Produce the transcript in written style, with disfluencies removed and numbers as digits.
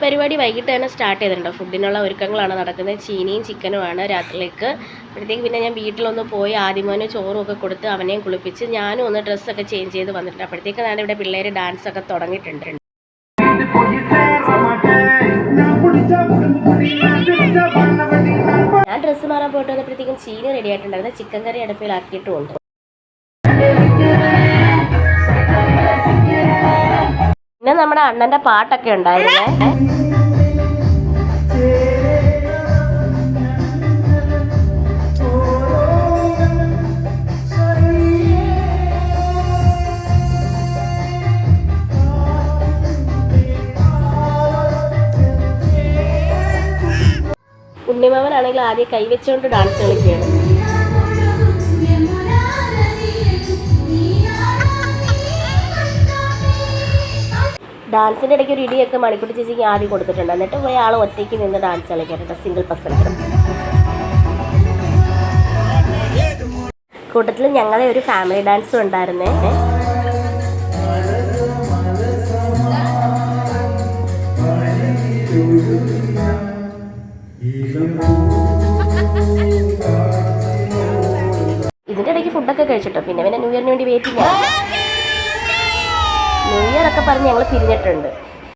പരിപാടി വൈകിട്ട് തന്നെ സ്റ്റാർട്ട് ചെയ്തിട്ടുണ്ട്. ഫുഡിനുള്ള ഒരുക്കങ്ങളാണ് നടക്കുന്നത്. ചീനിയും ചിക്കനുമാണ് രാത്രിയിലേക്ക്. അപ്പോഴത്തേക്ക് പിന്നെ ഞാൻ വീട്ടിലൊന്ന് പോയി ആദ്യമോന് ചോറും ഒക്കെ കൊടുത്ത് അവനെയും കുളിപ്പിച്ച് ഞാനും ഒന്ന് ഡ്രസ്സൊക്കെ ചേഞ്ച് ചെയ്ത് വന്നിട്ടുണ്ട്. അപ്പോഴത്തേക്ക് ഞാൻ ഇവിടെ പിള്ളേർ ഡാൻസൊക്കെ തുടങ്ങിയിട്ടുണ്ട്. ഞാൻ ഡ്രസ്സ് മാറാൻ പോയിട്ട് വന്നപ്പോഴത്തേക്കും ചീനി റെഡി ആയിട്ടുണ്ടായിരുന്നു. ചിക്കൻ കറി അടുപ്പിലാക്കിയിട്ടുമുണ്ട്. പിന്നെ നമ്മുടെ അണ്ണൻ്റെ പാട്ടൊക്കെ ഉണ്ടായിരുന്നേ. ഉണ്ണിമാവനാണെങ്കിൽ ആദ്യം കൈവച്ചുകൊണ്ട് ഡാൻസ് കളിക്കുകയാണ്. ഡാൻസിൻ്റെ ഇടയ്ക്ക് ഒരു ഇടിയൊക്കെ മണിക്കുട്ടി ചേച്ചിക്ക് ആദ്യം കൊടുത്തിട്ടുണ്ട്. എന്നിട്ട് പോയി ആൾ ഒറ്റയ്ക്ക് നിന്ന് ഡാൻസ് കളിക്കാറുണ്ട്, സിംഗിൾ പെർസൺസ്. കൂട്ടത്തിൽ ഞങ്ങളെ ഒരു ഫാമിലി ഡാൻസും ഉണ്ടായിരുന്നേ. ഇതിൻ്റെ ഇടയ്ക്ക് ഫുഡൊക്കെ കഴിച്ചിട്ടോ. പിന്നെ ന്യൂ ഇയറിന് വേണ്ടി വെയിറ്റിംഗ് ആണ്. ന്യൂ ഇയർ ഒക്കെ പറഞ്ഞ് ഞങ്ങൾ പിരിഞ്ഞിട്ടുണ്ട്.